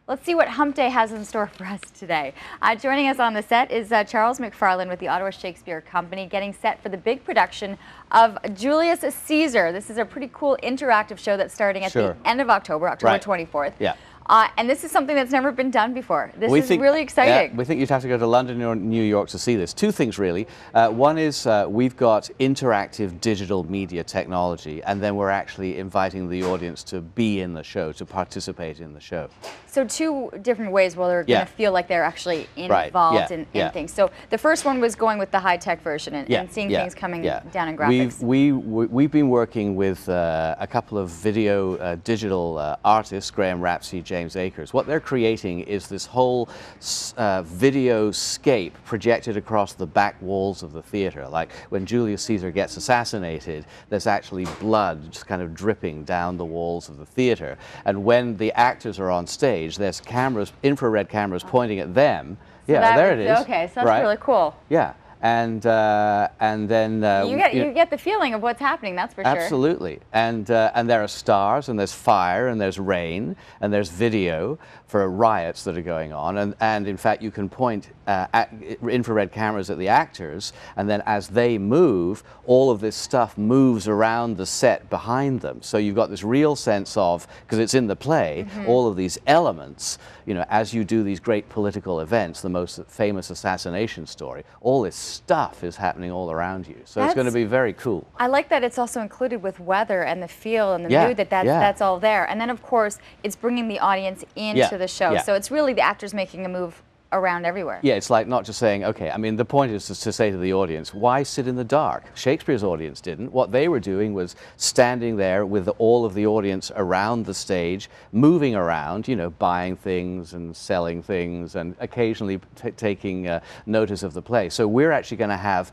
Let's see what Hump Day has in store for us today. Joining us on the set is Charles McFarland with the Ottawa Shakespeare Company, getting set for the big production of Julius Caesar. This is a pretty cool interactive show that's starting at the end of October, October 24th. Yeah. And this is something that's never been done before. This is really exciting. Yeah, we think you'd have to go to London or New York to see this. Two things, really. One is we've got interactive digital media technology, and then we're actually inviting the audience to be in the show, to participate in the show. So two different ways where they're going to feel like they're actually involved in things. So the first one was going with the high-tech version and seeing things coming down in graphics. We've been working with a couple of video digital artists, Graham Rapsey, James Akers. What they're creating is this whole videoscape projected across the back walls of the theater. Like when Julius Caesar gets assassinated, there's actually blood just kind of dripping down the walls of the theater. And when the actors are on stage, there's cameras, infrared cameras pointing at them. So there it is. Okay, so that's really cool. Yeah. And then you get the feeling of what's happening. That's for sure. Absolutely. And there are stars, and there's fire, and there's rain, and there's video for riots that are going on. And in fact, you can point infrared cameras at the actors, and then as they move, all of this stuff moves around the set behind them. So you've got this real sense of, because it's in the play, all of these elements. You know, as you do these great political events, the most famous assassination story, all this stuff is happening all around you. So it's going to be very cool. I like that it's also included with weather and the feel and the mood that's all there. And then, of course, it's bringing the audience into the show. So it's really the actors making a move around everywhere. Yeah, it's like not just saying, okay, I mean, the point is to say to the audience, why sit in the dark? Shakespeare's audience didn't. What they were doing was standing there with all of the audience around the stage, moving around, you know, buying things and selling things and occasionally taking notice of the play. So we're actually going to have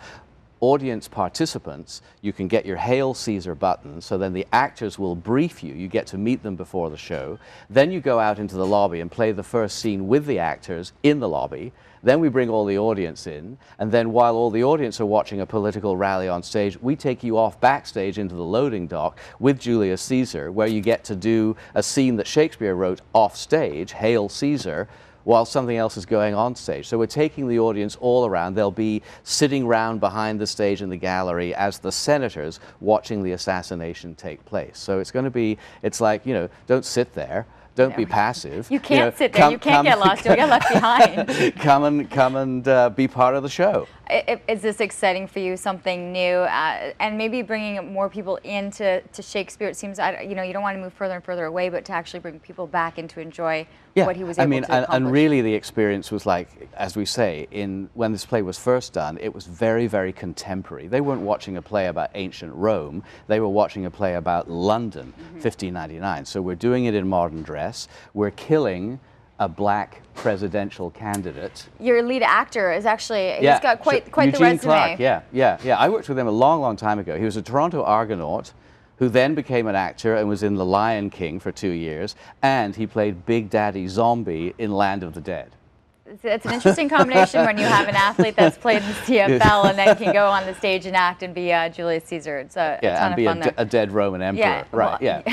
audience participants. You can get your Hail Caesar button, so then the actors will brief you. You get to meet them before the show. Then you go out into the lobby and play the first scene with the actors in the lobby. Then we bring all the audience in, and then while all the audience are watching a political rally on stage, we take you off backstage into the loading dock with Julius Caesar, where you get to do a scene that Shakespeare wrote off stage, Hail Caesar, while something else is going on stage. So we're taking the audience all around. They'll be sitting round behind the stage in the gallery as the senators watching the assassination take place. So it's going to be, it's like, you know, don't sit there. Don't be passive. You can't sit there. You can't get lost. You'll get left behind. Come and be part of the show. Is this exciting for you? Something new, and maybe bringing more people into Shakespeare? It seems you know, you don't want to move further and further away, but to actually bring people back in to enjoy what he was able to accomplish. And really the experience was like, as we say, when this play was first done, it was very, very contemporary. They weren't watching a play about ancient Rome. They were watching a play about London, 1599. So we're doing it in modern dress. We're killing a black presidential candidate. Your lead actor is actually, he's got quite the resume. Clark, yeah. I worked with him a long, long time ago. He was a Toronto Argonaut who then became an actor and was in The Lion King for 2 years, and he played Big Daddy Zombie in Land of the Dead. It's an interesting combination when you have an athlete that's played in the CFL and then can go on the stage and act and be Julius Caesar. It's a ton of fun and be a dead Roman emperor.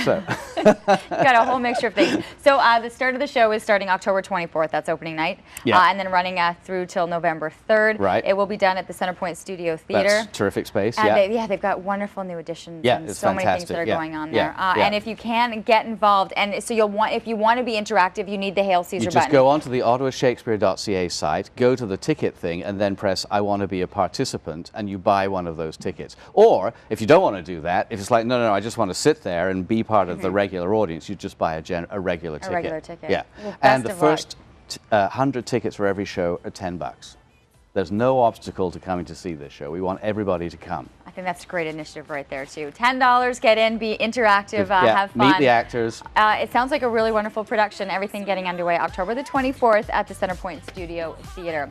So you got a whole mixture of things. So the start of the show is starting October 24th. That's opening night, and then running through till November 3rd. Right. It will be done at the Centrepointe Theatre. That's terrific space. And they've got wonderful new additions and so many things that are going on there. And if you can get involved, and so if you want to be interactive, you need the Hail Caesar button. You just go onto the ottawashakespeare.ca site, go to the ticket thing, and then press I want to be a participant, and you buy one of those tickets. Or if you don't want to do that, if it's like no, I just want to sit there and be part of the regular audience, you just buy a regular ticket. A regular ticket. Yeah. Well, and the first 100 tickets for every show are $10. There's no obstacle to coming to see this show. We want everybody to come. I think that's a great initiative right there, too. $10, get in, be interactive, have fun. Meet the actors. It sounds like a really wonderful production. Everything getting underway October the 24th at the Centrepointe Theatre.